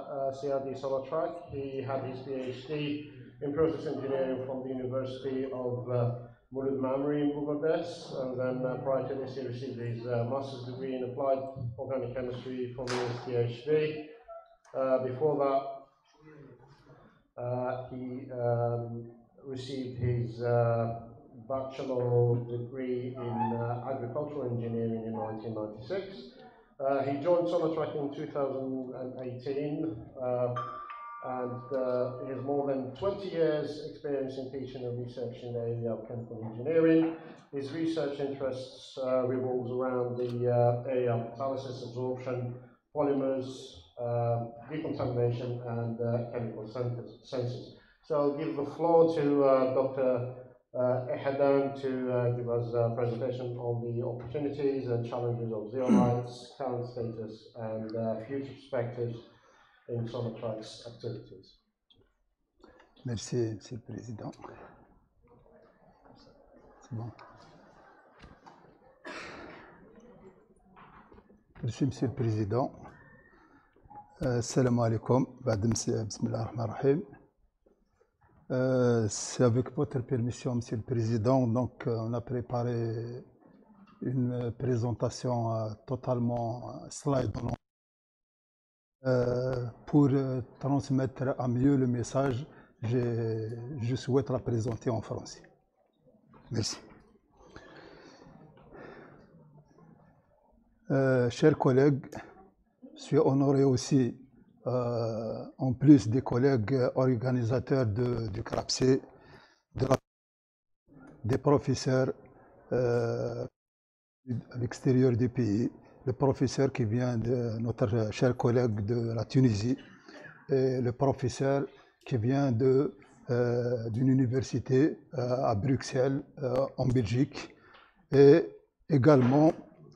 CRD Sonatrach. He had his PhD in process engineering from the University of Mulud Mamre in Bangladesh, and then prior to this he received his master's degree in applied organic chemistry from USTHB. Before that, he received his bachelor degree in agricultural engineering in 1996. He joined Sonatrach in 2018, and he has more than 20 years experience in teaching and research in the area of chemical engineering. His research interests revolves around the area of catalysis, absorption, polymers, decontamination, and chemical synthesis. So I'll give the floor to Dr. Ehadan to give us a presentation on the opportunities and challenges of zeolites, current status, and future perspectives in Sonatrach's activities. Merci, Monsieur le Président. C'est bon. Merci, Monsieur le Président. Salam alaikum. Bismillah ar-Rahman ar-Rahim. C'est avec votre permission, Monsieur le Président, donc on a préparé une présentation totalement slide pour transmettre à mieux le message. Je souhaite la présenter en français. Merci. Chers collègues, je suis honoré aussi, en plus des collègues organisateurs du CRAPC, des professeurs à l'extérieur du pays, le professeur qui vient de notre cher collègue de la Tunisie, et le professeur qui vient d'une université à Bruxelles, en Belgique. Et également,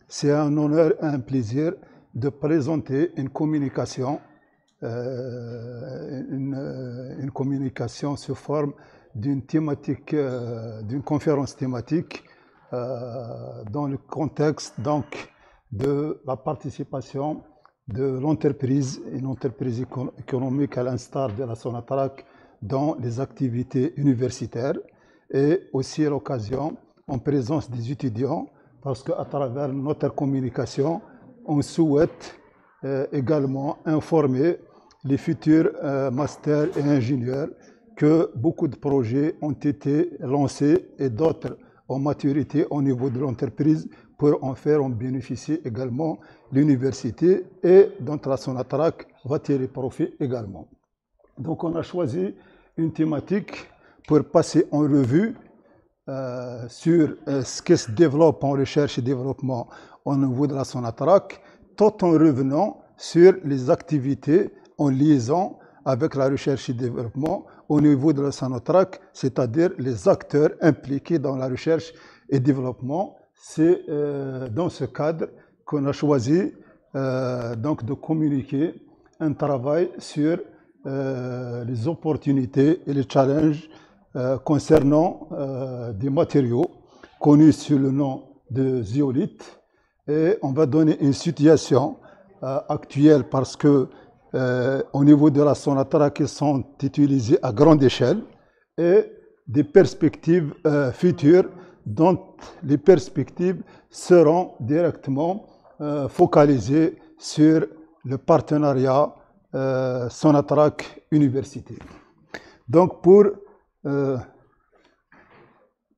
c'est un honneur et un plaisir de présenter une communication sous forme d'une thématique, d'une conférence thématique dans le contexte donc de la participation de l'entreprise, une entreprise économique à l'instar de la Sonatrach dans les activités universitaires, et aussi à l'occasion en présence des étudiants, parce qu'à travers notre communication, on souhaite également informer les futurs masters et ingénieurs que beaucoup de projets ont été lancés et d'autres en maturité au niveau de l'entreprise pour en faire en bénéficier également l'université, et dont la Sonatrach va tirer profit également. Donc on a choisi une thématique pour passer en revue sur ce qui se développe en recherche et développement au niveau de la Sonatrach, tout en revenant sur les activités en liaison avec la recherche et développement au niveau de la Sonatrach, c'est-à-dire les acteurs impliqués dans la recherche et développement. C'est dans ce cadre qu'on a choisi donc de communiquer un travail sur les opportunités et les challenges concernant des matériaux connus sous le nom de zeolites. Et on va donner une situation actuelle parce que au niveau de la Sonatrach, ils sont utilisés à grande échelle, et des perspectives futures dont les perspectives seront directement focalisées sur le partenariat Sonatrach-Université. Donc pour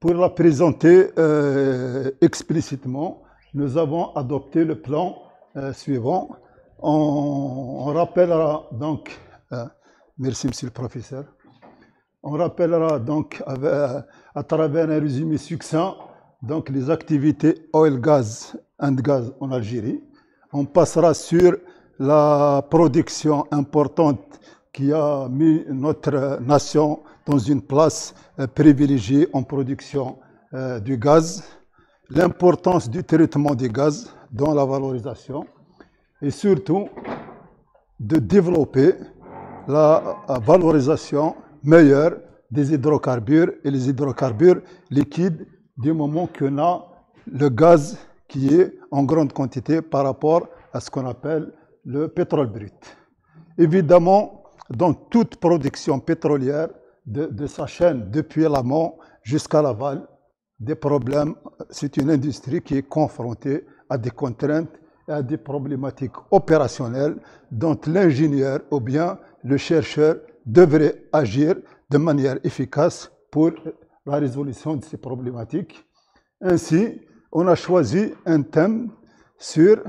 la présenter explicitement, nous avons adopté le plan suivant. On rappellera donc, merci Monsieur le Professeur, on rappellera donc à travers un résumé succinct donc les activités oil, gaz and gaz en Algérie. On passera sur la production importante qui a mis notre nation dans une place privilégiée en production du gaz, l'importance du traitement des gaz dans la valorisation, et surtout de développer la valorisation meilleure des hydrocarbures et les hydrocarbures liquides du moment qu'on a le gaz qui est en grande quantité par rapport à ce qu'on appelle le pétrole brut. Évidemment, dans toute production pétrolière, de sa chaîne depuis l'amont jusqu'à l'aval, des problèmes. C'est une industrie qui est confrontée à des contraintes et à des problématiques opérationnelles dont l'ingénieur ou bien le chercheur devrait agir de manière efficace pour la résolution de ces problématiques. Ainsi, on a choisi un thème sur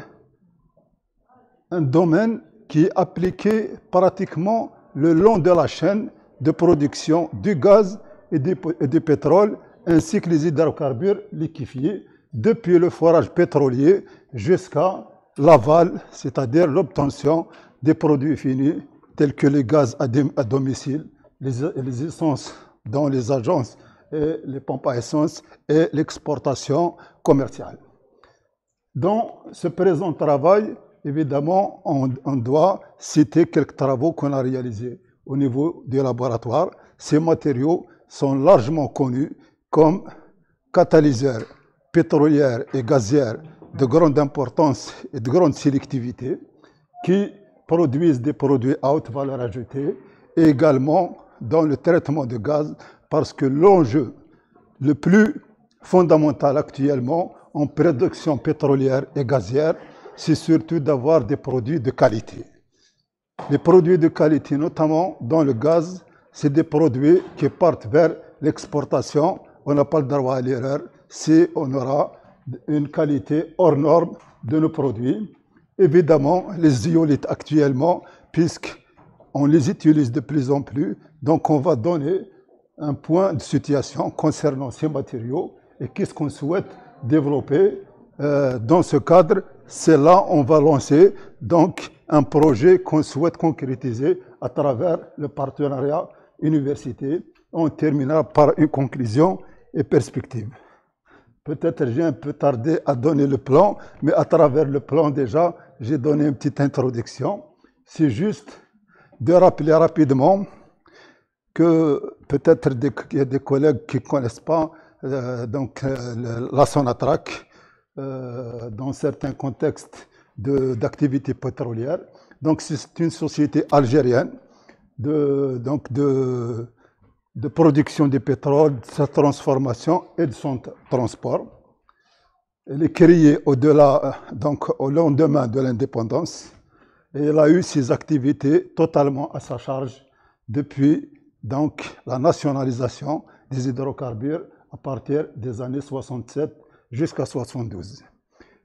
un domaine qui est appliqué pratiquement le long de la chaîne de production du gaz et du pétrole, ainsi que les hydrocarbures liquéfiés, depuis le forage pétrolier jusqu'à l'aval, c'est-à-dire l'obtention des produits finis tels que les gaz à domicile, les essences dans les agences et les pompes à essence et l'exportation commerciale. Dans ce présent travail, évidemment, on doit citer quelques travaux qu'on a réalisés au niveau du laboratoire. Ces matériaux sont largement connus comme catalyseurs pétrolières et gazières de grande importance et de grande sélectivité qui produisent des produits à haute valeur ajoutée et également dans le traitement de gaz parce que l'enjeu le plus fondamental actuellement en production pétrolière et gazière, c'est surtout d'avoir des produits de qualité. Les produits de qualité, notamment dans le gaz, c'est des produits qui partent vers l'exportation. On n'a pas le droit à l'erreur si on aura une qualité hors norme de nos produits. Évidemment, les zeolites actuellement, puisqu'on les utilise de plus en plus, donc on va donner un point de situation concernant ces matériaux et qu'est-ce qu'on souhaite développer dans ce cadre. C'est là on va lancer donc un projet qu'on souhaite concrétiser à travers le partenariat université. On terminera par une conclusion et perspective. Peut-être j'ai un peu tardé à donner le plan, mais à travers le plan déjà, j'ai donné une petite introduction. C'est juste de rappeler rapidement que peut-être il y a des collègues qui ne connaissent pas la Sonatrach dans certains contextes d'activité pétrolière. Donc c'est une société algérienne de production du pétrole, de sa transformation et de son transport. Elle est créée au lendemain de l'indépendance et elle a eu ses activités totalement à sa charge depuis la nationalisation des hydrocarbures à partir des années 67 jusqu'à 72.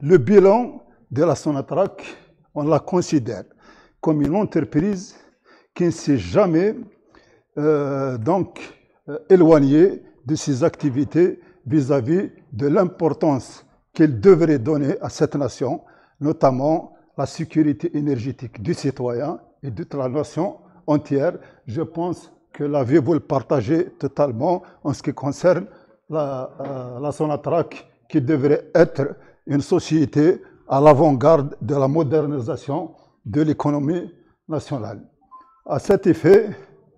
Le bilan de la Sonatrach, on la considère comme une entreprise qui ne s'est jamais éloignée de ses activités vis-à-vis de l'importance qu'elle devrait donner à cette nation, notamment la sécurité énergétique du citoyen et de la nation entière. Je pense que l'avis, vous le partagez totalement en ce qui concerne la Sonatrach, qui devrait être une société à l'avant-garde de la modernisation de l'économie nationale. À cet effet,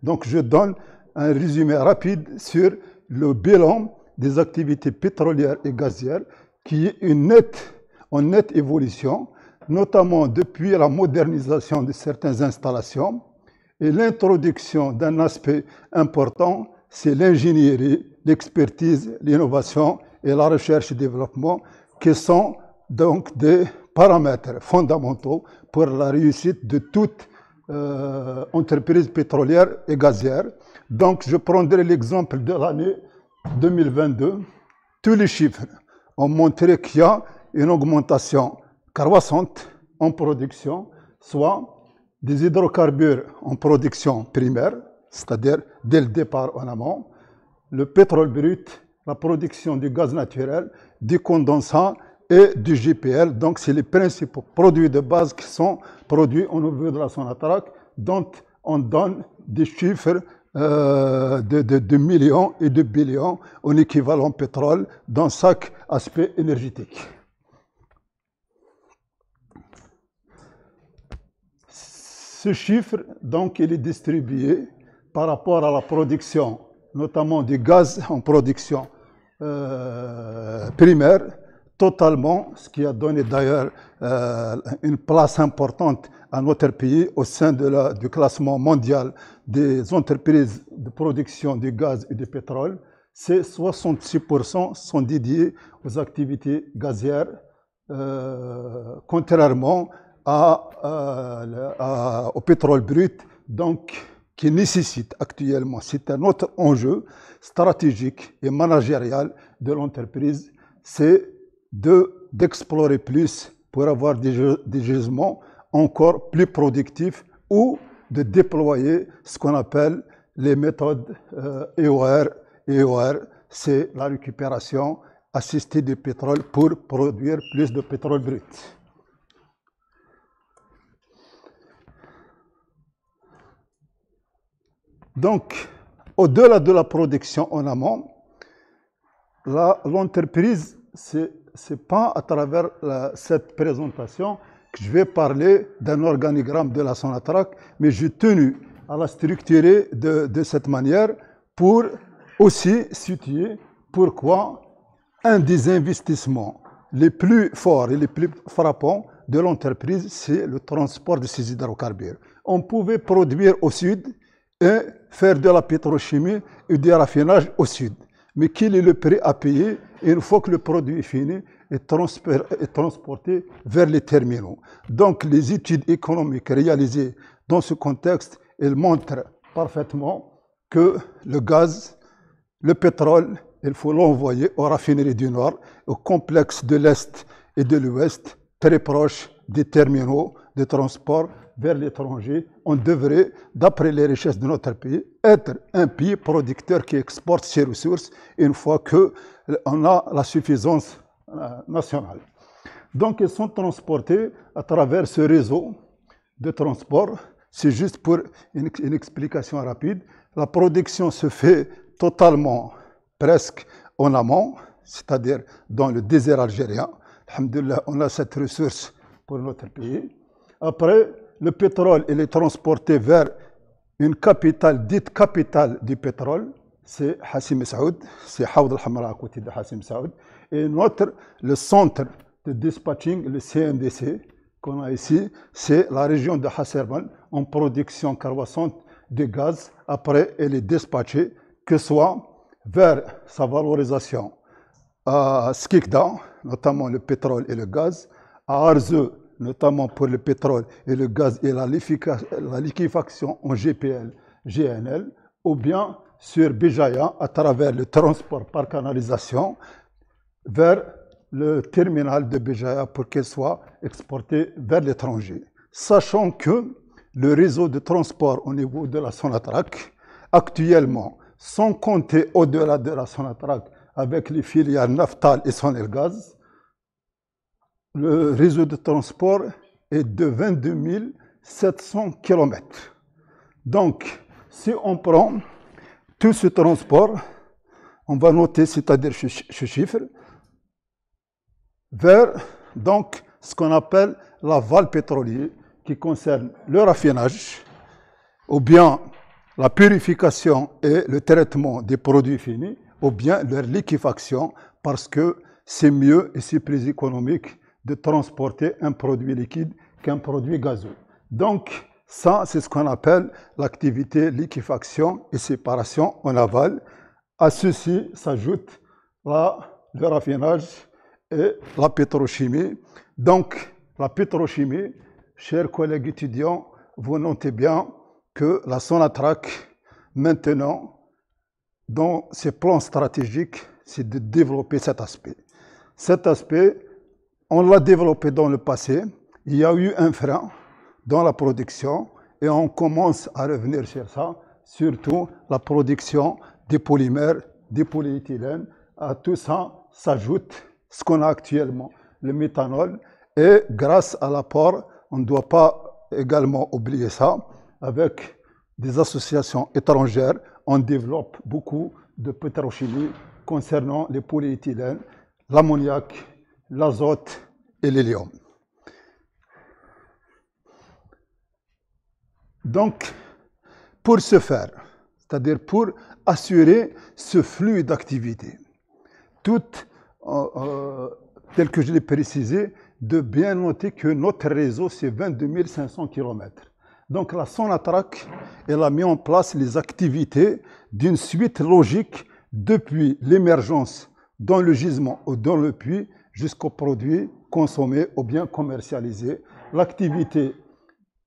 donc, je donne un résumé rapide sur le bilan des activités pétrolières et gazières qui est en nette évolution, notamment depuis la modernisation de certaines installations et l'introduction d'un aspect important, c'est l'ingénierie, l'expertise, l'innovation et la recherche et développement qui sont donc des paramètres fondamentaux pour la réussite de toute entreprise pétrolière et gazière. Donc, je prendrai l'exemple de l'année 2022. Tous les chiffres ont montré qu'il y a une augmentation croissante en production, soit des hydrocarbures en production primaire, c'est-à-dire dès le départ en amont, le pétrole brut, la production du gaz naturel, du condensat et du GPL. Donc, c'est les principaux produits de base qui sont produits au niveau de la Sonatrach, dont on donne des chiffres de millions et de billions en équivalent pétrole dans chaque aspect énergétique. Ce chiffre, donc, il est distribué par rapport à la production, notamment du gaz en production primaire. totalement, ce qui a donné d'ailleurs une place importante à notre pays au sein du classement mondial des entreprises de production du gaz et du pétrole. C'est 66% sont dédiés aux activités gazières, contrairement au pétrole brut, donc qui nécessite actuellement, c'est un autre enjeu stratégique et managérial de l'entreprise, c'est d'explorer plus pour avoir des gisements encore plus productifs ou de déployer ce qu'on appelle les méthodes EOR. EOR, c'est la récupération assistée du pétrole pour produire plus de pétrole brut. Donc, au-delà de la production en amont, l'entreprise, ce n'est pas à travers cette présentation que je vais parler d'un organigramme de la Sonatrach, mais j'ai tenu à la structurer de cette manière pour aussi situer pourquoi un des investissements les plus forts et les plus frappants de l'entreprise, c'est le transport de ces hydrocarbures. On pouvait produire au sud et faire de la pétrochimie et du raffinage au sud. Mais quel est le prix à payer une fois que le produit est fini et transporté vers les terminaux? Donc les études économiques réalisées dans ce contexte, elles montrent parfaitement que le gaz, le pétrole, il faut l'envoyer aux raffineries du Nord, au complexe de l'Est et de l'Ouest, très proches des terminaux de transport vers l'étranger. On devrait, d'après les richesses de notre pays, être un pays producteur qui exporte ses ressources une fois qu'on a la suffisance nationale. Donc, ils sont transportés à travers ce réseau de transport. C'est juste pour une explication rapide. La production se fait totalement, presque en amont, c'est-à-dire dans le désert algérien. Alhamdulillah, on a cette ressource pour notre pays. Après, le pétrole, il est transporté vers une capitale, dite capitale du pétrole, c'est Hassim Saoud, c'est Hawd al-Hamra à côté de Hassim Saoud. Et le centre de dispatching, le CNDC, qu'on a ici, c'est la région de Hasserman, en production croissante de gaz. Après, elle est dispatchée, que ce soit vers sa valorisation à Skikda, notamment le pétrole et le gaz, à Arzeu, notamment pour le pétrole et le gaz et la liquéfaction en GPL, GNL, ou bien sur Béjaïa à travers le transport par canalisation vers le terminal de Béjaïa pour qu'elle soit exportée vers l'étranger. Sachant que le réseau de transport au niveau de la Sonatrach, actuellement, sans compter au-delà de la Sonatrach avec les filières Naftal et Sonelgaz, le réseau de transport est de 22 700 km. Donc, si on prend tout ce transport, on va noter, c'est-à-dire ce chiffre, vers donc, ce qu'on appelle l'aval pétrolier, qui concerne le raffinage, ou bien la purification et le traitement des produits finis, ou bien leur liquéfaction, parce que c'est mieux et c'est plus économique de transporter un produit liquide qu'un produit gazeux. Donc, ça, c'est ce qu'on appelle l'activité liquéfaction et séparation en aval. À ceci s'ajoute le raffinage et la pétrochimie. Donc, la pétrochimie, chers collègues étudiants, vous notez bien que la Sonatrach, maintenant, dans ses plans stratégiques, c'est de développer cet aspect. Cet aspect, on l'a développé dans le passé. Il y a eu un frein dans la production et on commence à revenir sur ça, surtout la production des polymères, des polyéthylènes. À tout ça s'ajoute ce qu'on a actuellement, le méthanol. Et grâce à l'apport, on ne doit pas également oublier ça, avec des associations étrangères, on développe beaucoup de pétrochimie concernant les polyéthylènes, l'ammoniac, l'azote et l'hélium. Donc, pour ce faire, c'est-à-dire pour assurer ce flux d'activité, toute tel que je l'ai précisé, de bien noter que notre réseau, c'est 22 500 km. Donc la Sonatrach, elle a mis en place les activités d'une suite logique depuis l'émergence dans le gisement ou dans le puits jusqu'au produit consommé ou bien commercialisé. L'activité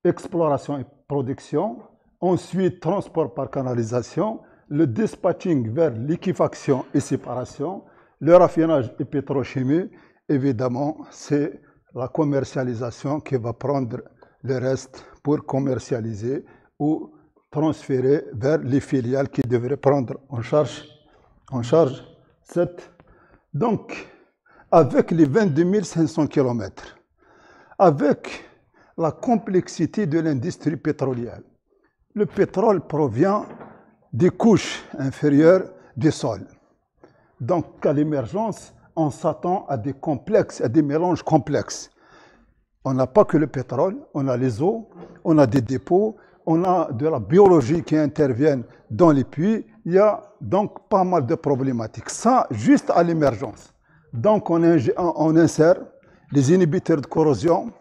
exploration et production, ensuite transport par canalisation, le dispatching vers liquéfaction et séparation, le raffinage et pétrochimie. Évidemment, c'est la commercialisation qui va prendre le reste pour commercialiser ou transférer vers les filiales qui devraient prendre en charge cette. Donc, avec les 22 500 km, avec la complexité de l'industrie pétrolière, le pétrole provient des couches inférieures du sol. Donc, à l'émergence, on s'attend à des complexes, à des mélanges complexes. On n'a pas que le pétrole, on a les eaux, on a des dépôts, on a de la biologie qui intervient dans les puits. Il y a donc pas mal de problématiques. Ça, juste à l'émergence. Donc, on insère les inhibiteurs de corrosion,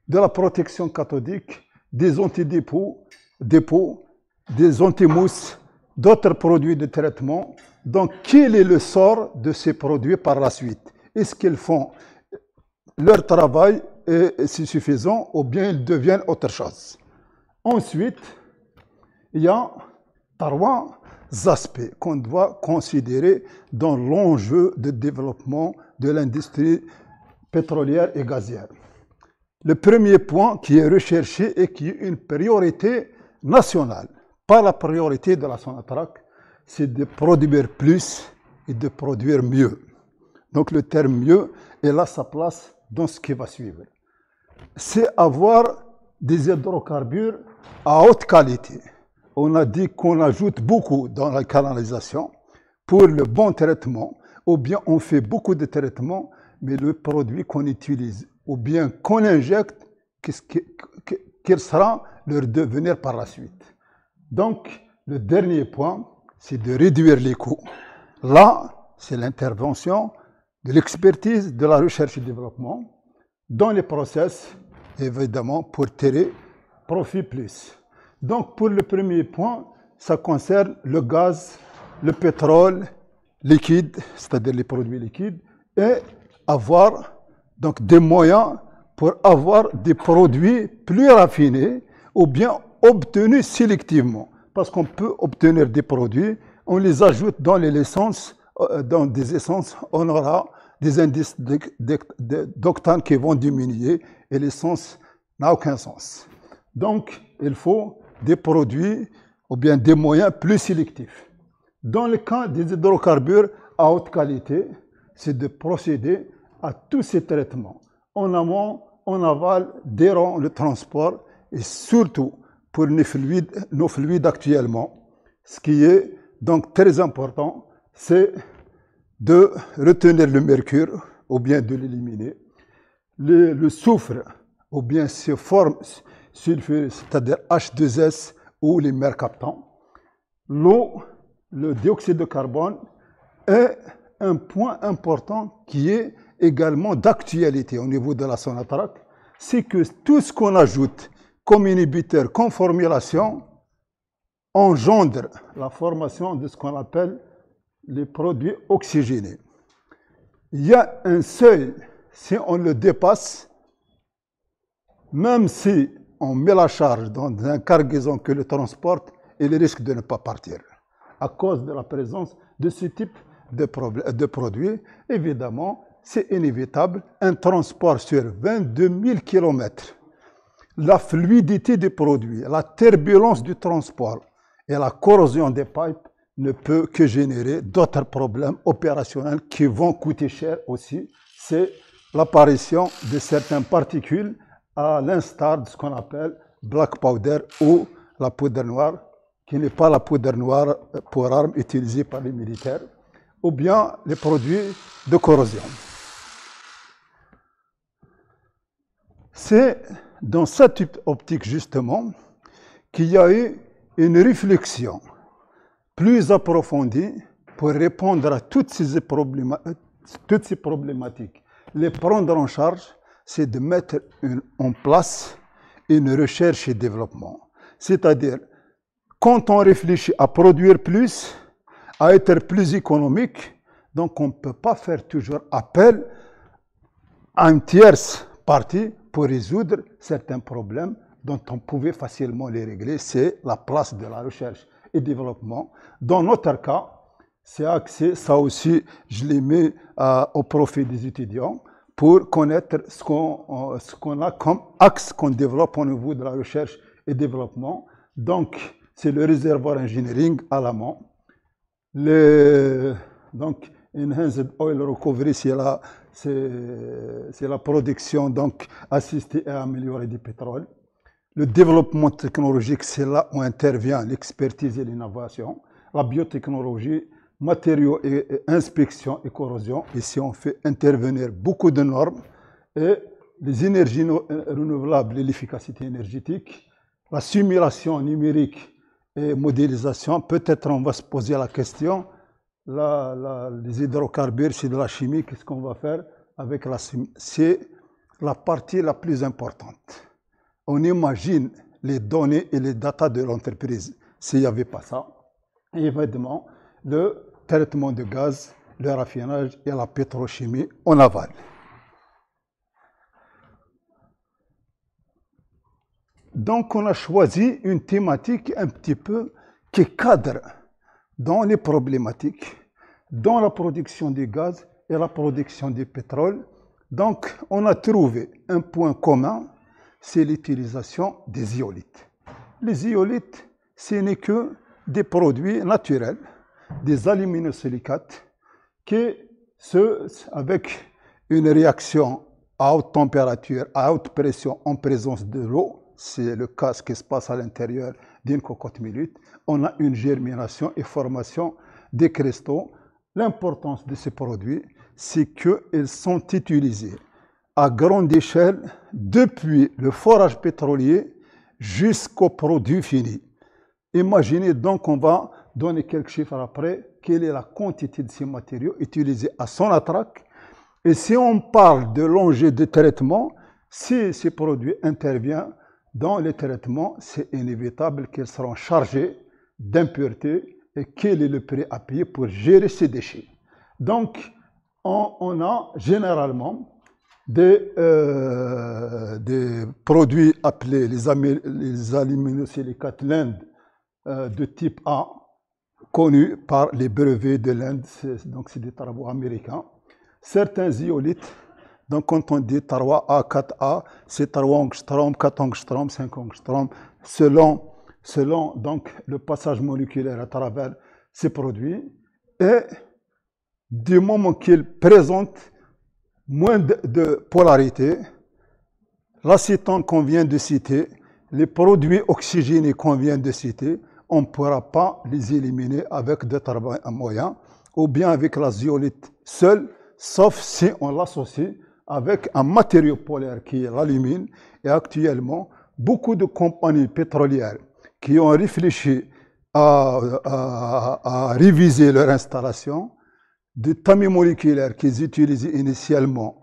de la protection cathodique, des antidépôts, des anti-mousses, d'autres produits de traitement. Donc, quel est le sort de ces produits par la suite? Est-ce qu'ils font leur travail et c'est suffisant ou bien ils deviennent autre chose? Ensuite, il y a trois aspects qu'on doit considérer dans l'enjeu de développement de l'industrie pétrolière et gazière. Le premier point qui est recherché et qui est une priorité nationale, pas la priorité de la Sonatrach, c'est de produire plus et de produire mieux. Donc le terme mieux est là sa place dans ce qui va suivre. C'est avoir des hydrocarbures à haute qualité. On a dit qu'on ajoute beaucoup dans la canalisation pour le bon traitement, ou bien on fait beaucoup de traitements, mais le produit qu'on utilise, ou bien qu'on injecte, quel sera leur devenir par la suite. Donc, le dernier point, c'est de réduire les coûts. Là, c'est l'intervention de l'expertise, de la recherche et développement dans les process, évidemment, pour tirer profit plus. Donc, pour le premier point, ça concerne le gaz, le pétrole liquide, c'est-à-dire les produits liquides, et avoir donc des moyens pour avoir des produits plus raffinés ou bien obtenus sélectivement. Parce qu'on peut obtenir des produits, on les ajoute dans les essences, dans des essences, on aura des indices d'octane qui vont diminuer et l'essence n'a aucun sens. Donc, il faut des produits ou bien des moyens plus sélectifs. Dans le cas des hydrocarbures à haute qualité, c'est de procéder à tous ces traitements, en amont, en aval, durant le transport et surtout pour nos fluides actuellement. Ce qui est donc très important, c'est de retenir le mercure ou bien de l'éliminer, le soufre ou bien ses formes sulfureuses, c'est-à-dire H2S ou les mercaptans, l'eau, le dioxyde de carbone est un point important qui est également d'actualité au niveau de la Sonatrach, c'est que tout ce qu'on ajoute comme inhibiteur, comme formulation, engendre la formation de ce qu'on appelle les produits oxygénés. Il y a un seuil, si on le dépasse, même si on met la charge dans un cargaison que le transporte, il risque de ne pas partir à cause de la présence de ce type de produits. Évidemment, c'est inévitable. Un transport sur 22 000 km, la fluidité des produits, la turbulence du transport et la corrosion des pipes ne peut que générer d'autres problèmes opérationnels qui vont coûter cher aussi. C'est l'apparition de certaines particules à l'instar de ce qu'on appelle black powder ou la poudre noire, qui n'est pas la poudre noire pour armes utilisée par les militaires, ou bien les produits de corrosion. C'est dans cette optique justement qu'il y a eu une réflexion plus approfondie pour répondre à toutes ces problématiques Les prendre en charge, c'est de mettre en place une recherche et développement. C'est-à-dire, quand on réfléchit à produire plus, à être plus économique, donc on ne peut pas faire toujours appel à une tierce partie pour résoudre certains problèmes dont on pouvait facilement les régler. C'est la place de la recherche et développement. Dans notre cas, c'est axé, ça aussi, je l'ai mis au profit des étudiants pour connaître ce qu'on a comme axe qu'on développe au niveau de la recherche et développement. Donc, c'est le réservoir engineering à l'amont. Donc, Enhanced Oil Recovery, c'est la production donc, assistée et améliorée du pétrole. Le développement technologique, c'est là où intervient l'expertise et l'innovation. La biotechnologie, matériaux et inspection et corrosion. Ici, on fait intervenir beaucoup de normes. Et les énergies renouvelables et l'efficacité énergétique. La simulation numérique et modélisation. Peut-être on va se poser la question, les hydrocarbures, c'est de la chimie, qu'est-ce qu'on va faire avec la chimie? C'est la partie la plus importante. On imagine les données et les datas de l'entreprise. S'il n'y avait pas ça, évidemment, le traitement de gaz, le raffinage et la pétrochimie en aval. Donc, on a choisi une thématique un petit peu qui cadre dans les problématiques, dans la production du gaz et la production du pétrole. Donc, on a trouvé un point commun, c'est l'utilisation des zeolites. Les zeolites, ce n'est que des produits naturels, des aluminosilicates, qui, avec une réaction à haute température, à haute pression en présence de l'eau, c'est le cas ce qui se passe à l'intérieur d'une cocotte minute, on a une germination et formation des cristaux. L'importance de ces produits, c'est qu'ils sont utilisés à grande échelle depuis le forage pétrolier jusqu'au produit fini. Imaginez donc, on va donner quelques chiffres après, quelle est la quantité de ces matériaux utilisés à Sonatrach. Et si on parle de l'enjeu de traitement, si ces produits interviennent dans les traitements, c'est inévitable qu'ils seront chargés d'impuretés et quel est le prix à payer pour gérer ces déchets. Donc, on a généralement des produits appelés les aluminosilicates l'Inde de type A, connus par les brevets de l'Inde, donc c'est des travaux américains. Certains zeolites, donc quand on dit tarwa A, 4A, c'est 3 angstrom, 4 angstrom, 5 angstrom, selon donc, le passage moléculaire à travers ces produits. Et du moment qu'ils présentent moins de polarité, l'acétone qu'on vient de citer, les produits oxygénés qu'on vient de citer, on ne pourra pas les éliminer avec d'autres moyens, ou bien avec la zeolite seule, sauf si on l'associe avec un matériau polaire qui est l'alumine. Et actuellement, beaucoup de compagnies pétrolières qui ont réfléchi à réviser leur installation, des tamis moléculaires qu'ils utilisaient initialement,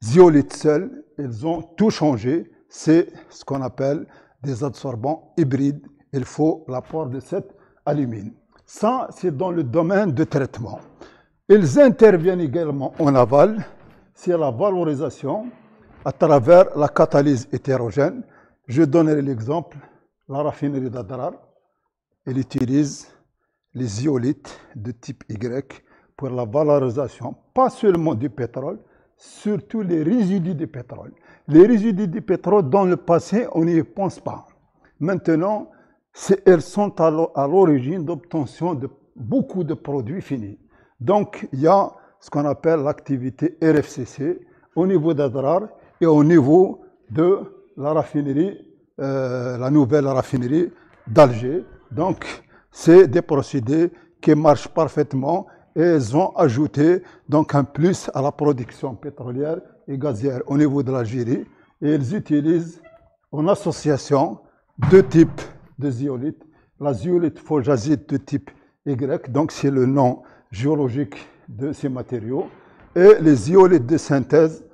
zeolite seul, ils ont tout changé. C'est ce qu'on appelle des adsorbants hybrides. Il faut l'apport de cette alumine. Ça, c'est dans le domaine de traitement. Ils interviennent également en aval, c'est la valorisation à travers la catalyse hétérogène. Je donnerai l'exemple, la raffinerie d'Adrar, elle utilise les zeolites de type Y pour la valorisation, pas seulement du pétrole, surtout les résidus du pétrole. Les résidus du pétrole, dans le passé, on n'y pense pas. Maintenant, elles sont à l'origine d'obtention de beaucoup de produits finis. Donc, il y a ce qu'on appelle l'activité RFCC au niveau d'Adrar et au niveau de la raffinerie, la nouvelle raffinerie d'Alger. Donc, c'est des procédés qui marchent parfaitement et ils ont ajouté donc un plus à la production pétrolière et gazière au niveau de l'Algérie. Et ils utilisent en association deux types de zeolites. La zeolite faugasite de type Y, donc c'est le nom géologique de ces matériaux, et les zeolites de synthèse,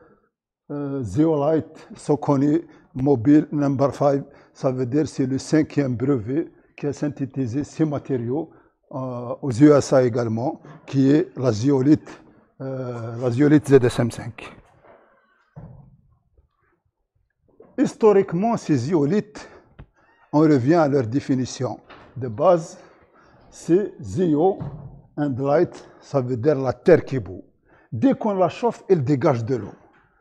zeolite, Socony Mobile Number 5, ça veut dire c'est le 5e brevet qui a synthétisé ces matériaux aux USA également, qui est la zeolite ZSM5. Historiquement, ces zeolites, on revient à leur définition de base, c'est zeo and light, ça veut dire la terre qui bout. Dès qu'on la chauffe, elle dégage de l'eau.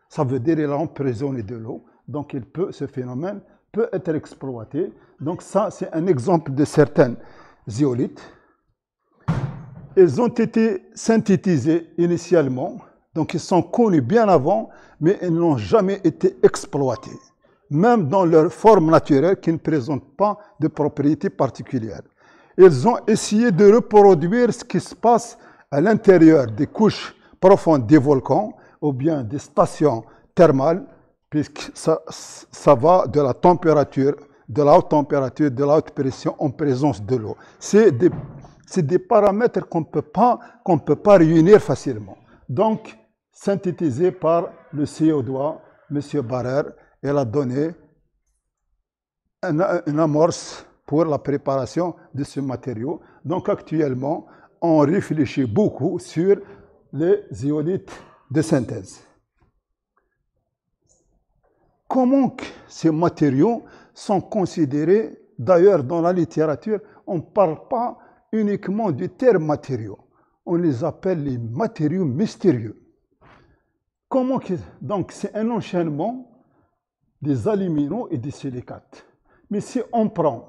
Ça veut dire qu'elle a emprisonné de l'eau. Donc ce phénomène peut être exploité. Donc ça, c'est un exemple de certaines zeolites. Elles ont été synthétisées initialement, donc elles sont connues bien avant, mais elles n'ont jamais été exploitées, même dans leur forme naturelle qui ne présente pas de propriétés particulières. Ils ont essayé de reproduire ce qui se passe à l'intérieur des couches profondes des volcans ou bien des stations thermales, puisque ça va de la température, de la haute température, de la haute pression en présence de l'eau. C'est des paramètres qu'on ne peut pas réunir facilement. Donc, synthétisé par le Suédois, M. Barrère, elle a donné une amorce pour la préparation de ce matériau. Donc actuellement, on réfléchit beaucoup sur les zeolites de synthèse. Comment ces matériaux sont considérés? D'ailleurs, dans la littérature, on ne parle pas uniquement du terme matériaux. On les appelle les matériaux mystérieux. Donc, c'est un enchaînement des aluminaux et des silicates. Mais si on prend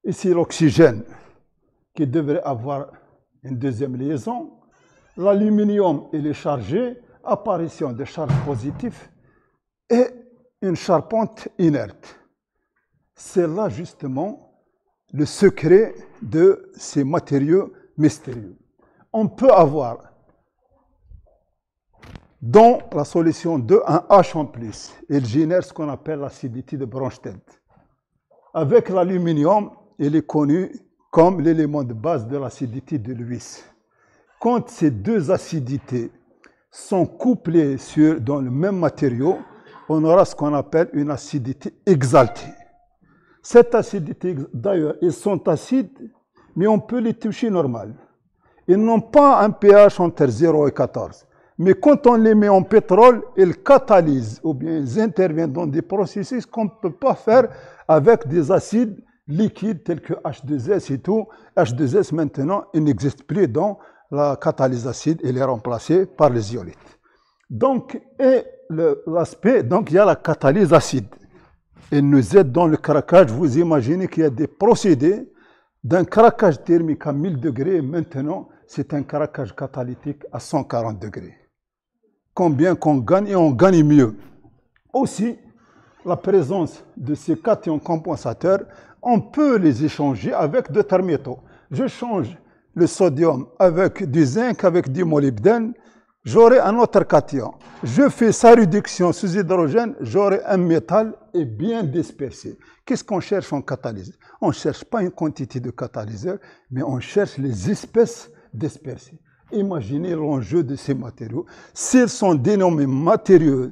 ici l'oxygène, qui devrait avoir une deuxième liaison, l'aluminium, il est chargé, apparition de charge positive et une charpente inerte. C'est là justement le secret de ces matériaux mystérieux. On peut avoir dans la solution 2 un H en plus. Il génère ce qu'on appelle l'acidité de Bronsted. Avec l'aluminium, il est connu comme l'élément de base de l'acidité de Lewis. Quand ces deux acidités sont couplées dans le même matériau, on aura ce qu'on appelle une acidité exaltée. Cette acidité, d'ailleurs, ils sont acides, mais on peut les toucher normal. Ils n'ont pas un pH entre 0 et 14. Mais quand on les met en pétrole, ils catalysent, ou bien ils interviennent dans des processus qu'on ne peut pas faire avec des acides liquides tels que H2S et tout. H2S maintenant, il n'existe plus dans la catalyse acide, il est remplacé par les zeolites. Donc, l'aspect, donc il y a la catalyse acide. Elle nous aide dans le craquage. Vous imaginez qu'il y a des procédés d'un craquage thermique à 1000 degrés, maintenant c'est un craquage catalytique à 140 degrés. Combien qu'on gagne, et on gagne mieux. Aussi, la présence de ces cations compensateurs, on peut les échanger avec d'autres métaux. Je change le sodium avec du zinc, avec du molybdène, j'aurai un autre cation. Je fais sa réduction sous hydrogène, j'aurai un métal et bien dispersé. Qu'est-ce qu'on cherche en catalyseur? On ne cherche pas une quantité de catalyseurs, mais on cherche les espèces dispersées. Imaginez l'enjeu de ces matériaux. S'ils sont dénommés matériaux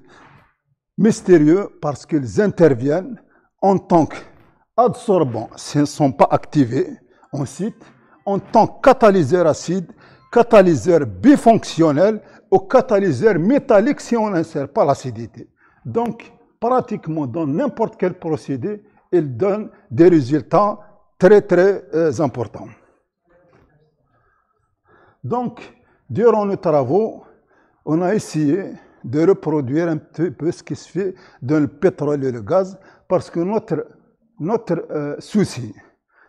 mystérieux parce qu'ils interviennent en tant qu'adsorbants, s'ils ne sont pas activés, on cite, en tant que catalyseur acide, catalyseur bifonctionnel ou catalyseur métallique si on n'insère pas l'acidité. Donc, pratiquement dans n'importe quel procédé, il donne des résultats très très importants. Donc, durant nos travaux, on a essayé de reproduire un petit peu ce qui se fait dans le pétrole et le gaz, parce que notre souci,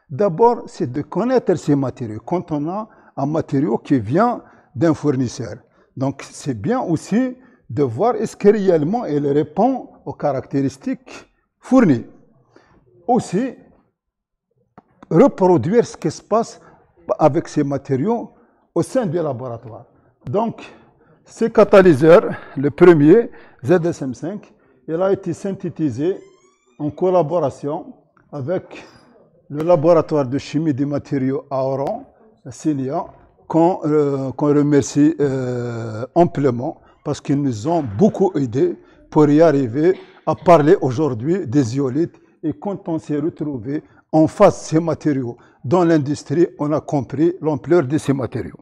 d'abord, c'est de connaître ces matériaux. Quand on a un matériau qui vient d'un fournisseur, donc c'est bien aussi de voir est-ce que réellement il répond aux caractéristiques fournies. Aussi, reproduire ce qui se passe avec ces matériaux au sein du laboratoire. Donc, ce catalyseur, le premier, ZSM5, il a été synthétisé en collaboration avec le laboratoire de chimie des matériaux à Oran, à Sénia, qu'on remercie amplement parce qu'ils nous ont beaucoup aidés pour y arriver à parler aujourd'hui des zeolites. Et quand on s'est retrouvé en face de ces matériaux dans l'industrie, on a compris l'ampleur de ces matériaux.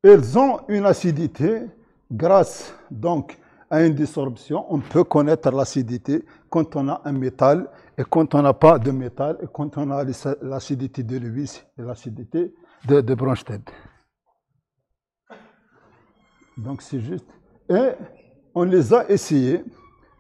Ils ont une acidité grâce donc à une dissorption. On peut connaître l'acidité quand on a un métal et quand on n'a pas de métal et quand on a l'acidité de Lewis et l'acidité de Bronsted. Donc c'est juste. Et on les a essayés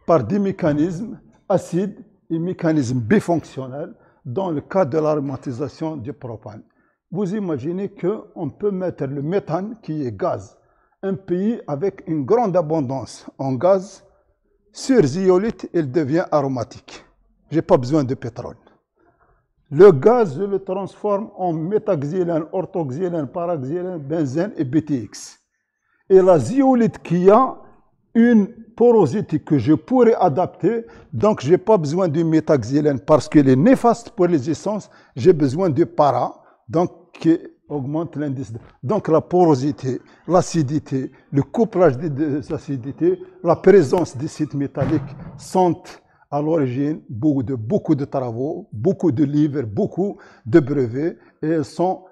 par des mécanismes acides et mécanismes bifonctionnels dans le cas de l'aromatisation du propane. Vous imaginez qu'on peut mettre le méthane qui est gaz. Un pays avec une grande abondance en gaz, sur zeolite, il devient aromatique. Je n'ai pas besoin de pétrole. Le gaz, je le transforme en méthaxylène, orthoxylène, paraxylène, benzène et BTX. Et la zeolite qui a une porosité que je pourrais adapter, donc je n'ai pas besoin du méthaxylène parce qu'il est néfaste pour les essences, j'ai besoin du para, donc qui augmente l'indice. Donc la porosité, l'acidité, le couplage des acidités, la présence des sites métalliques sont à l'origine beaucoup de travaux, beaucoup de livres, beaucoup de brevets, et elles sont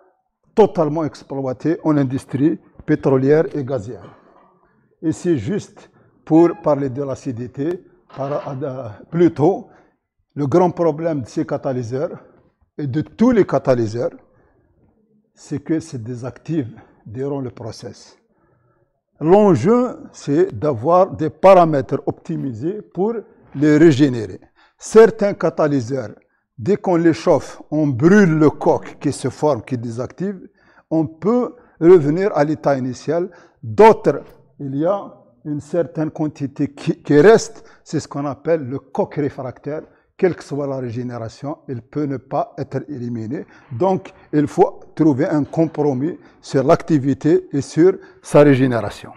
totalement exploitées en industrie pétrolière et gazière. Et c'est juste pour parler de l'acidité, plutôt, le grand problème de ces catalyseurs et de tous les catalyseurs, c'est que c'est désactive durant le process. L'enjeu, c'est d'avoir des paramètres optimisés pour les régénérer. Certains catalyseurs, dès qu'on les chauffe, on brûle le coque qui se forme, qui désactive, on peut revenir à l'état initial. D'autres, il y a une certaine quantité qui reste, c'est ce qu'on appelle le coque réfractaire. Quelle que soit la régénération, il peut ne pas être éliminé. Donc, il faut trouver un compromis sur l'activité et sur sa régénération.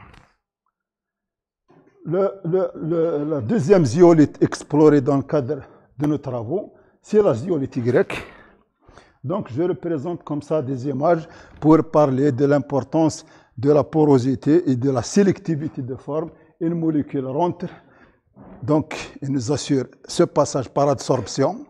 La deuxième zeolite explorée dans le cadre de nos travaux, c'est la zeolite Y. Donc, je représente comme ça des images pour parler de l'importance de la porosité et de la sélectivité de forme. Une molécule rentre, donc il nous assure ce passage par adsorption.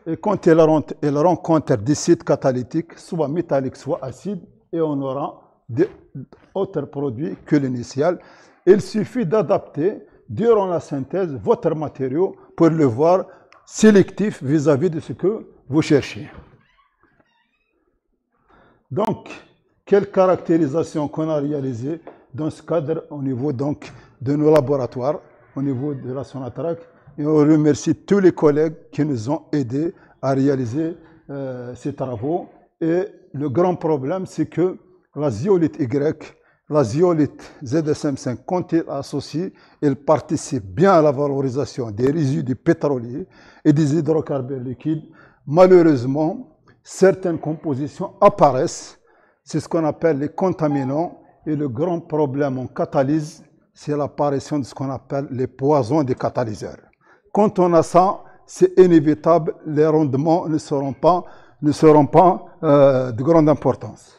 Et quand elle rentre, elle rencontre des sites catalytiques, soit métalliques, soit acides, et on aura d'autres produits que l'initial. Il suffit d'adapter durant la synthèse votre matériau pour le voir sélectif vis-à-vis de ce que vous cherchez. Donc, quelle caractérisation qu'on a réalisée dans ce cadre au niveau donc de nos laboratoires, au niveau de la Sonatrach. Et on remercie tous les collègues qui nous ont aidés à réaliser ces travaux. Et le grand problème, c'est que la zeolite Y, la zeolite ZSM5, quand elle associe, elle participe bien à la valorisation des résidus pétroliers et des hydrocarbures liquides. Malheureusement, certaines compositions apparaissent, c'est ce qu'on appelle les contaminants, et le grand problème en catalyse, c'est l'apparition de ce qu'on appelle les poisons des catalyseurs. Quand on a ça, c'est inévitable, les rendements ne seront pas de grande importance.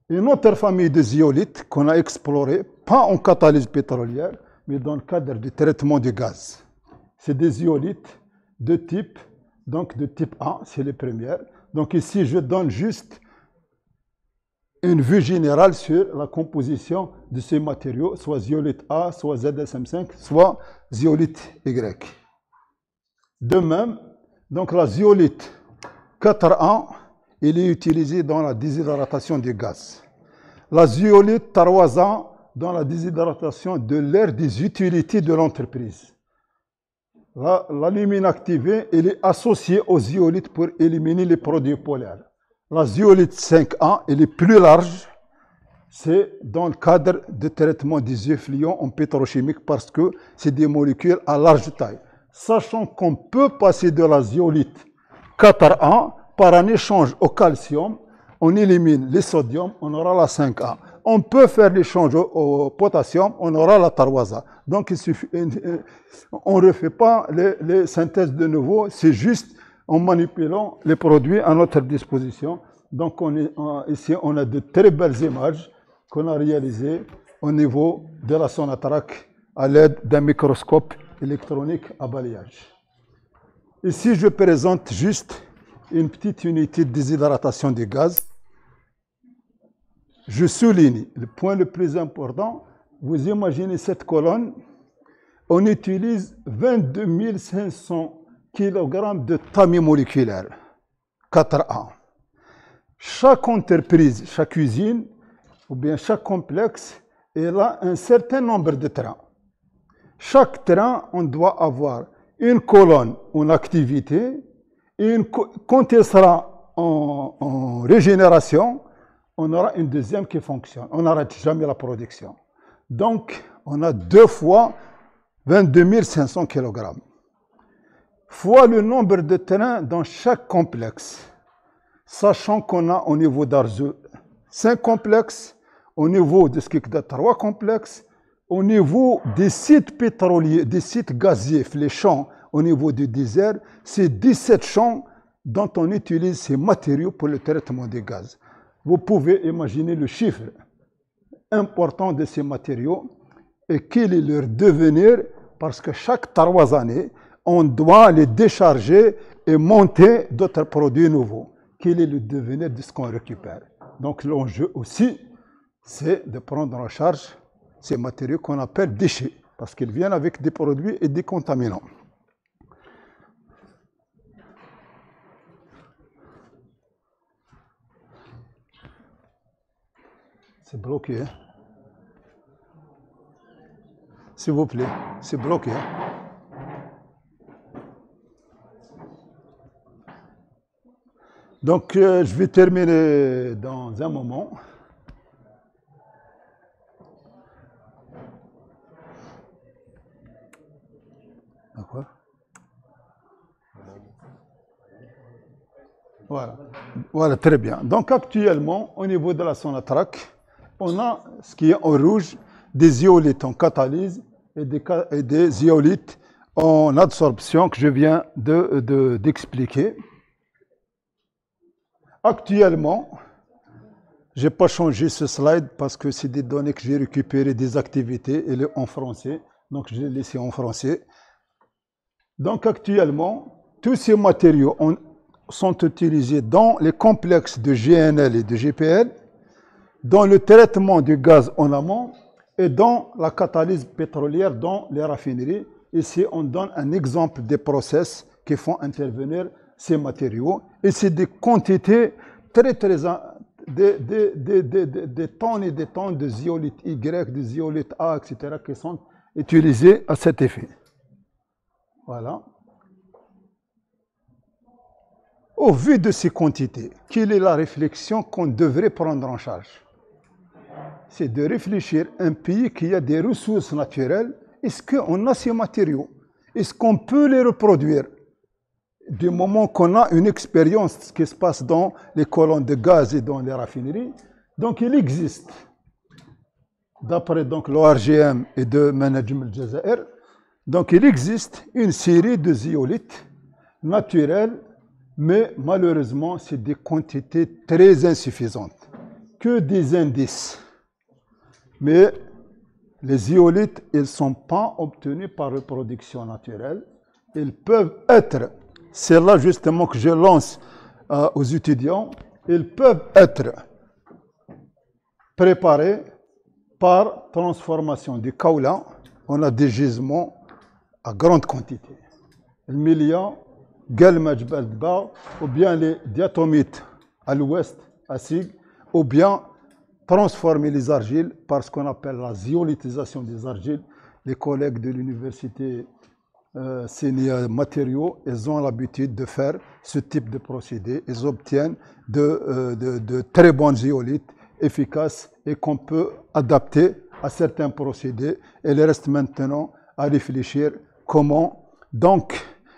Une autre famille de zeolites qu'on a explorée, pas en catalyse pétrolière, mais dans le cadre du traitement du gaz. C'est des zeolites de type A, c'est les premières. Donc ici, je donne juste une vue générale sur la composition de ces matériaux, soit zeolite A, soit ZSM5, soit zeolite Y. De même, donc la zeolite 4A, elle est utilisée dans la déshydratation du gaz. La zeolite 3A dans la déshydratation de l'air des utilités de l'entreprise. L'alumine activée, elle est associée aux zeolites pour éliminer les produits polaires. La zeolite 5A, elle est plus large, c'est dans le cadre de traitement des effluents en pétrochimique parce que c'est des molécules à large taille. Sachant qu'on peut passer de la zeolite 4A par un échange au calcium, on élimine les sodium, on aura la 5A. On peut faire l'échange au potassium, on aura la 3A. Donc il suffit, on ne refait pas les synthèses de nouveau, c'est juste en manipulant les produits à notre disposition. Donc ici, on a de très belles images qu'on a réalisées au niveau de la Sonatrach à l'aide d'un microscope électronique à balayage. Ici, je présente juste une petite unité de déshydratation des gaz. Je souligne le point le plus important. Vous imaginez cette colonne, on utilise 22 500 kg de tamis moléculaire, 4A. Chaque entreprise, chaque usine, ou bien chaque complexe, elle a un certain nombre de trains. Chaque train, on doit avoir une colonne en activité, et quand elle sera en régénération, on aura une deuxième qui fonctionne. On n'arrête jamais la production. Donc, on a 2 fois 22 500 kg, fois le nombre de trains dans chaque complexe, sachant qu'on a au niveau d'Arzeu 5 complexes, au niveau de Skikda 3 complexes, au niveau des sites pétroliers, des sites gaziers, les champs, au niveau du désert, c'est 17 champs dont on utilise ces matériaux pour le traitement des gaz. Vous pouvez imaginer le chiffre important de ces matériaux et quel est leur devenir, parce que chaque 3 années, on doit les décharger et monter d'autres produits nouveaux. Quel est le devenir de ce qu'on récupère? Donc l'enjeu aussi, c'est de prendre en charge ces matériaux qu'on appelle déchets, parce qu'ils viennent avec des produits et des contaminants. C'est bloqué. S'il vous plaît, c'est bloqué. Donc, je vais terminer dans un moment. D'accord. Voilà, très bien. Donc, actuellement, au niveau de la Sonatrach, on a ce qui est en rouge, des zeolites en catalyse et des zeolites en adsorption que je viens d'expliquer. Actuellement, je n'ai pas changé ce slide parce que c'est des données que j'ai récupérées des activités, elle est en français, donc je l'ai laissé en français. Donc actuellement, tous ces matériaux sont utilisés dans les complexes de GNL et de GPL, dans le traitement du gaz en amont et dans la catalyse pétrolière dans les raffineries. Ici, on donne un exemple des process qui font intervenir ces matériaux. Et c'est des quantités des tonnes et des tonnes de zeolite Y, de zeolite A, etc. qui sont utilisés à cet effet. Voilà. Au vu de ces quantités, quelle est la réflexion qu'on devrait prendre en charge? C'est de réfléchir à un pays qui a des ressources naturelles. Est-ce qu'on a ces matériaux? Est-ce qu'on peut les reproduire? Du moment qu'on a une expérience de ce qui se passe dans les colonnes de gaz et dans les raffineries, donc il existe, d'après l'ORGM et de Management Jazair, donc il existe une série de zeolites naturelles, mais malheureusement, c'est des quantités très insuffisantes, que des indices. Mais les zeolites, ils ne sont pas obtenus par reproduction naturelle. Ils peuvent être, c'est là justement que je lance aux étudiants, ils peuvent être préparés par transformation du kaolin. On a des gisements à grande quantité. Le million, ou bien les diatomites à l'ouest, à Sig, ou bien transformer les argiles par ce qu'on appelle la zeolitisation des argiles. Les collègues de l'université Sénia Matériaux, ils ont l'habitude de faire ce type de procédé. Ils obtiennent de très bonnes zeolites efficaces et qu'on peut adapter à certains procédés. Et il reste maintenant à réfléchir comment donc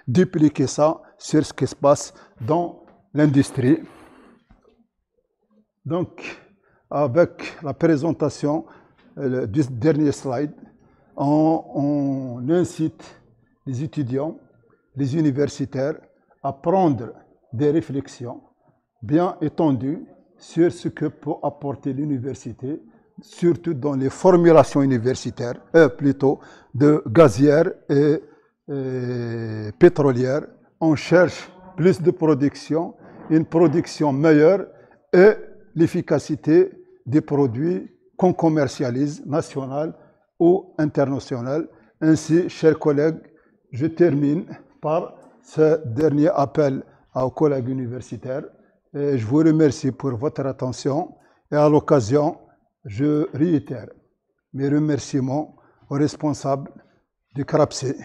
dupliquer ça sur ce qui se passe dans l'industrie. Donc, avec la présentation du dernier slide, on incite les étudiants, les universitaires à prendre des réflexions bien étendues sur ce que peut apporter l'université, surtout dans les formulations universitaires, plutôt de gazières et pétrolières. On cherche plus de production, une production meilleure et l'efficacité des produits qu'on commercialise, national ou international. Ainsi, chers collègues, je termine par ce dernier appel aux collègues universitaires. Et je vous remercie pour votre attention et à l'occasion, je réitère mes remerciements aux responsables du CRAPSE,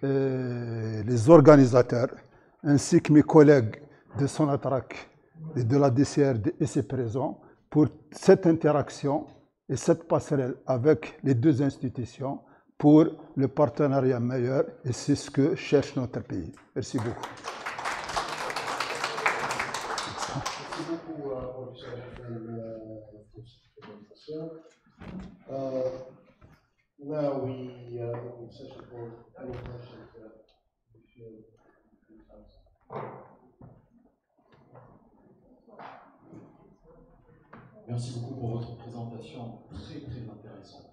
les organisateurs, ainsi que mes collègues de Sonatrach et de la DCRD ici présents pour cette interaction et cette passerelle avec les deux institutions pour le partenariat meilleur, et c'est ce que cherche notre pays. Merci beaucoup. Merci beaucoup, professeur pour cette présentation. Now we open session for any questions if you have. Merci beaucoup pour votre présentation très intéressante.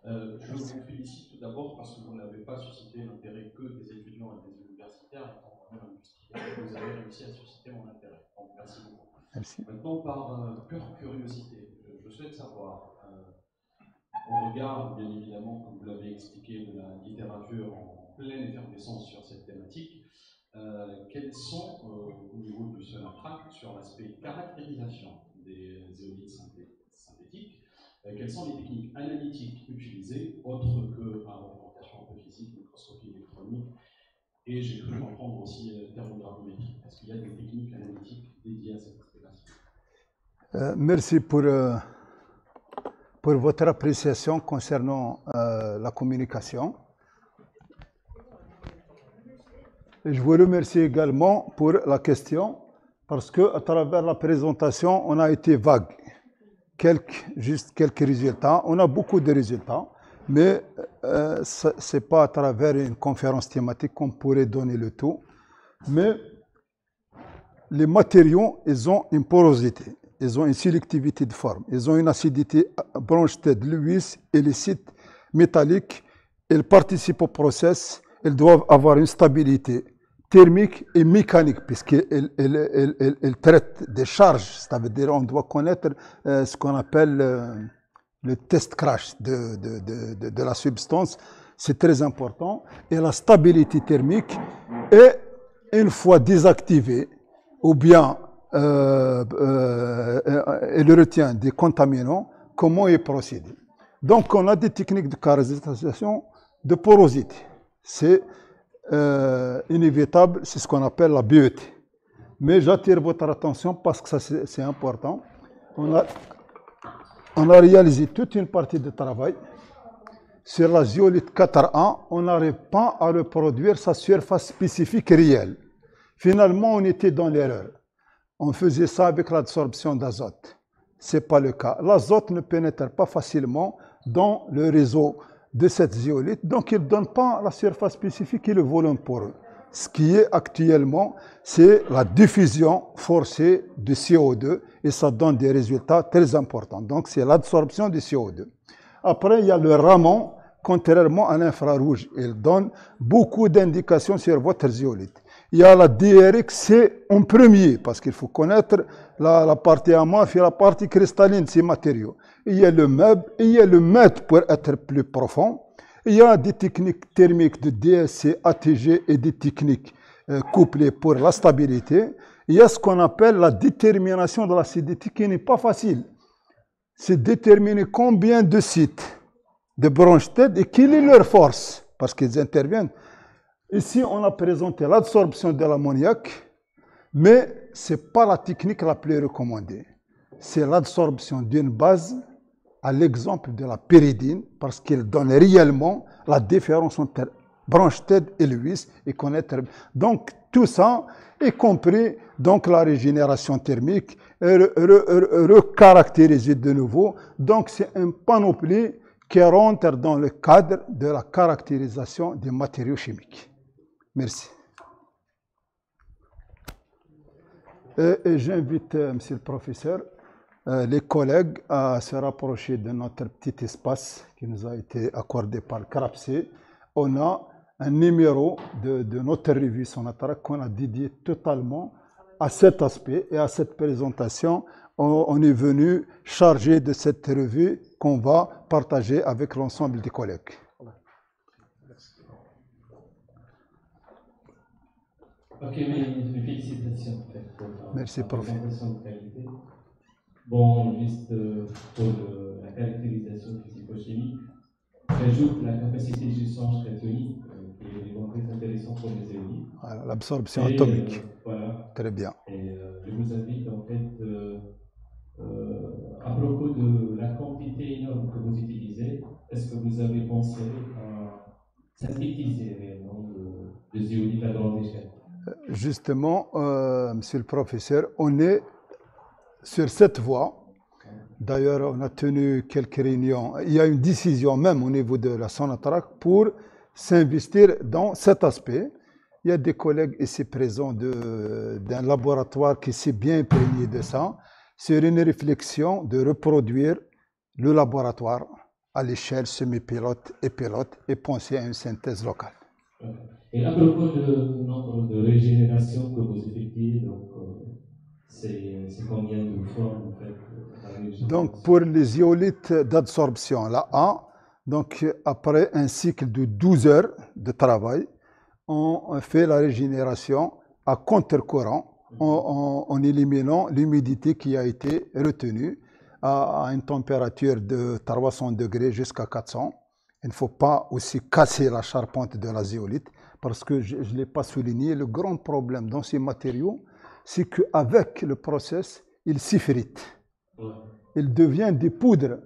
Je vous félicite tout d'abord parce que vous n'avez pas suscité l'intérêt que des étudiants et des universitaires, étant moi-même industriel, vous avez réussi à susciter mon intérêt. Donc merci beaucoup. Merci. Maintenant, par pure curiosité, je souhaite savoir, au regard, bien évidemment, comme vous l'avez expliqué, de la littérature en pleine effervescence sur cette thématique, quels sont, au niveau du Sonatrach, sur l'aspect caractérisation des éolites synthétiques, quelles sont les techniques analytiques utilisées, autres que par représentation un peu physique, microscopie électronique, et j'ai cru comprendre aussi thermogravmétrie. Est-ce qu'il y a des techniques analytiques dédiées à cet aspect-là? Merci pour votre appréciation concernant la communication. Et je vous remercie également pour la question, parce qu'à travers la présentation, on a été vague. Juste quelques résultats. On a beaucoup de résultats, mais ce n'est pas à travers une conférence thématique qu'on pourrait donner le tout. Mais les matériaux, ils ont une porosité, ils ont une sélectivité de forme, ils ont une acidité Bronsted-Lewis et les sites métalliques, ils participent au process, ils doivent avoir une stabilité thermique et mécanique, puisqu'ils traitent des charges. Ça veut dire qu'on doit connaître ce qu'on appelle le test crash de la substance. C'est très important. Et la stabilité thermique, et une fois désactivée, ou bien elle retient des contaminants, comment y procéder. Donc on a des techniques de caractérisation de porosité. C'est inévitable, c'est ce qu'on appelle la BET. Mais j'attire votre attention parce que ça c'est important. On a réalisé toute une partie de travail sur la zeolite 4A. On n'arrive pas à reproduire sa surface spécifique réelle. Finalement, on était dans l'erreur. On faisait ça avec l'absorption d'azote. Ce n'est pas le cas. L'azote ne pénètre pas facilement dans le réseau de cette zeolite, donc il ne donne pas la surface spécifique et le volume poreux. Ce qui est actuellement, c'est la diffusion forcée de CO2 et ça donne des résultats très importants. Donc c'est l'absorption du CO2. Après, il y a le Raman, contrairement à l'infrarouge. Il donne beaucoup d'indications sur votre zeolite. Il y a la DRX, c'est en premier, parce qu'il faut connaître la partie amorphe et la partie cristalline de ces matériaux. Il y a le MEB, et il y a le MED pour être plus profond. Il y a des techniques thermiques de DSC, ATG et des techniques couplées pour la stabilité. Il y a ce qu'on appelle la détermination de l'acidité qui n'est pas facile. C'est déterminer combien de sites de Bronsted et quelle est leur force, parce qu'ils interviennent. Ici, on a présenté l'absorption de l'ammoniac, mais ce n'est pas la technique la plus recommandée. C'est l'absorption d'une base à l'exemple de la pyridine, parce qu'elle donne réellement la différence entre Bronsted et Lewis et connaître. Donc, tout ça, y compris donc, la régénération thermique, recaractériser de nouveau. Donc, c'est une panoplie qui rentre dans le cadre de la caractérisation des matériaux chimiques. Merci. Et j'invite, monsieur le professeur, les collègues à se rapprocher de notre petit espace qui nous a été accordé par le CRAPC. On a un numéro de notre revue Sonatrach qu'on a dédié totalement à cet aspect et à cette présentation. On est venu chargé de cette revue qu'on va partager avec l'ensemble des collègues. Ok, mes félicitations en fait, pour Merci, la prof. présentation de qualité. Bon, juste pour la caractérisation physico-chimique, j'ajoute la capacité de gestion cathodique, qui est vraiment très intéressant pour les éoliennes. Voilà, l'absorption atomique. Voilà. Très bien. Et je vous invite en fait, à propos de la quantité énorme que vous utilisez, est-ce que vous avez pensé à synthétiser réellement le zéolite à grande échelle? Justement, monsieur le professeur, on est sur cette voie. D'ailleurs, on a tenu quelques réunions. Il y a une décision même au niveau de la Sonatrach pour s'investir dans cet aspect. Il y a des collègues ici présents d'un laboratoire qui s'est bien imprégné de ça, sur une réflexion de reproduire le laboratoire à l'échelle semi-pilote et pilote et penser à une synthèse locale. Et à propos du nombre de régénérations que vous effectuez, donc c'est combien de fois en fait la régénération? Donc pour les zeolites d'absorption, la A, donc après un cycle de 12 heures de travail, on fait la régénération à contre-courant en éliminant l'humidité qui a été retenue à une température de 300 degrés jusqu'à 400. Il ne faut pas aussi casser la charpente de la zéolite parce que je ne l'ai pas souligné, le grand problème dans ces matériaux, c'est qu'avec le process, il s'effrite. Il devient des poudres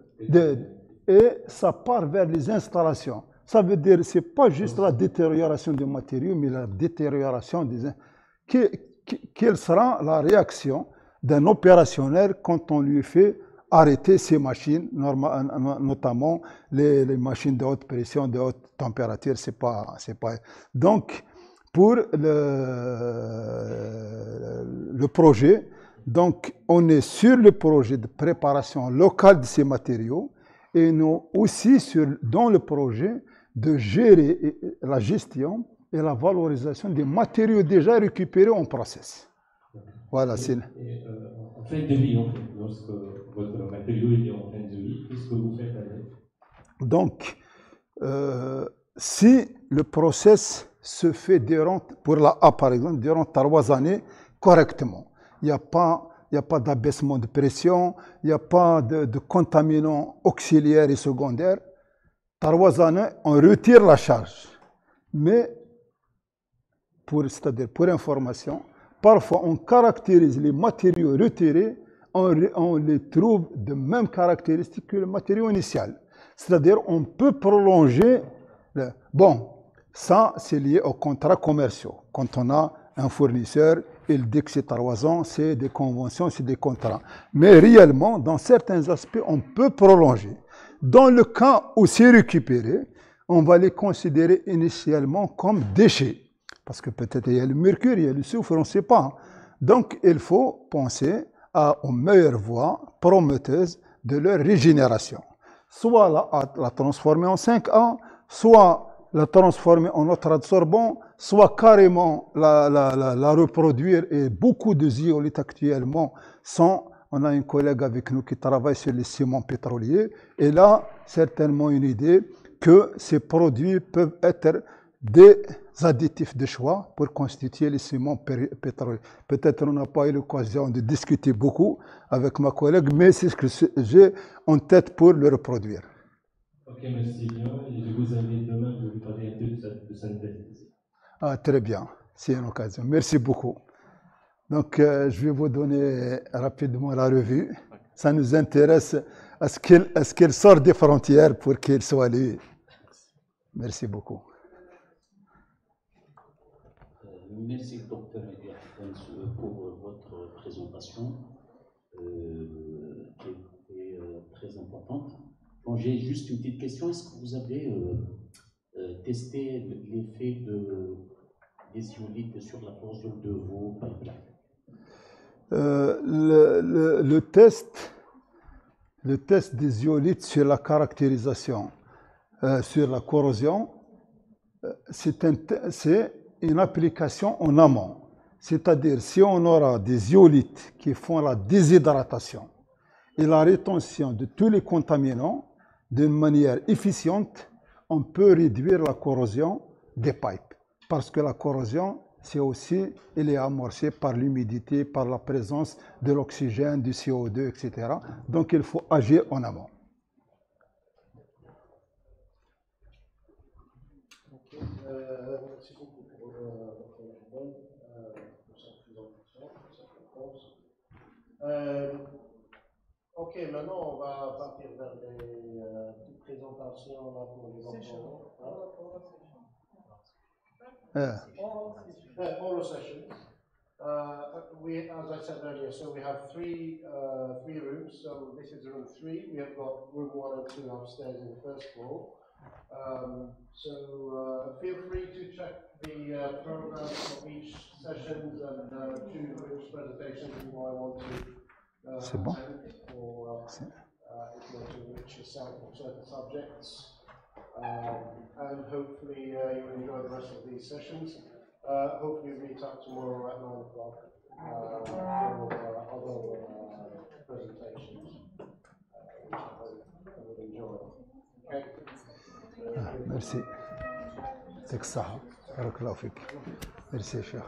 et ça part vers les installations. Ça veut dire que ce n'est pas juste la détérioration des matériaux, mais la détérioration des... Quelle sera la réaction d'un opérationnel quand on lui fait arrêter ces machines, notamment les machines de haute pression, de haute température, c'est pas... Donc, pour le projet, donc on est sur le projet de préparation locale de ces matériaux et nous aussi dans le projet de gérer la gestion et la valorisation des matériaux déjà récupérés en process. Voilà, c'est... En fin de vie, en fait, lorsque votre matériau est en fin de vie, qu'est-ce que vous faites avec? Donc, si le process se fait pour la A par exemple, durant 3 années correctement, il n'y a pas d'abaissement de pression, il n'y a pas de contaminants auxiliaires et secondaires. 3 années, on retire la charge. Mais, c'est-à-dire pour information, parfois on caractérise les matériaux retirés, on les trouve de même caractéristiques que le matériau initial. C'est-à-dire on peut prolonger. Bon, ça c'est lié aux contrats commerciaux. Quand on a un fournisseur, il dit que c'est 3 ans, c'est des conventions, c'est des contrats. Mais réellement, dans certains aspects, on peut prolonger. Dans le cas où c'est récupéré, on va les considérer initialement comme déchets. Parce que peut-être il y a le mercure, il y a le soufre, on ne sait pas. Donc il faut penser aux meilleures voies prometteuses de leur régénération. Soit la transformer en 5A, soit la transformer en autre adsorbant, soit carrément la reproduire. Et beaucoup de zeolites actuellement sont... On a un collègue avec nous qui travaille sur les ciments pétroliers. Et là, certainement une idée que ces produits peuvent être des additifs de choix pour constituer les ciments pétroliers. Peut-être on n'a pas eu l'occasion de discuter beaucoup avec ma collègue, mais c'est ce que j'ai en tête pour le reproduire. Ok, merci bien. Et je vous invite demain de vous parler un peu de synthèse. Ah, très bien, c'est une occasion. Merci beaucoup. Donc, je vais vous donner rapidement la revue. Ça nous intéresse à ce qu'elle sorte des frontières pour qu'elle soit lue. Merci beaucoup. Merci, docteur Edir, pour votre présentation qui est très importante. Bon, j'ai juste une petite question. Est-ce que vous avez testé l'effet des zeolites sur la corrosion de vos pipelines? Le test des zeolites sur la caractérisation, sur la corrosion, c'est une application en amont. C'est-à-dire, si on aura des zeolites qui font la déshydratation et la rétention de tous les contaminants d'une manière efficiente, on peut réduire la corrosion des pipes. Parce que la corrosion, c'est aussi, elle est amorcée par l'humidité, par la présence de l'oxygène, du CO2, etc. Donc il faut agir en amont. Merci beaucoup pour votre réponse, pour cette présentation, pour cette réponse. Ok, maintenant on va partir vers des petites présentations là, pour les enfants. Oral sessions. As I said earlier, so we have three rooms. So this is room 3. We have got room 1 and 2 upstairs in the first floor. Feel free to check the programs of each sessions and choose which presentations you might want to attend, or if you want to enrich yourself on certain subjects. And hopefully you enjoy the rest of these sessions. Hopefully we'll meet up tomorrow at 9 o'clock for other presentations, which I hope you would enjoy. Okay. Merci. يعطيك الصحة. بارك الله فيك. ميرسي يا شيخ.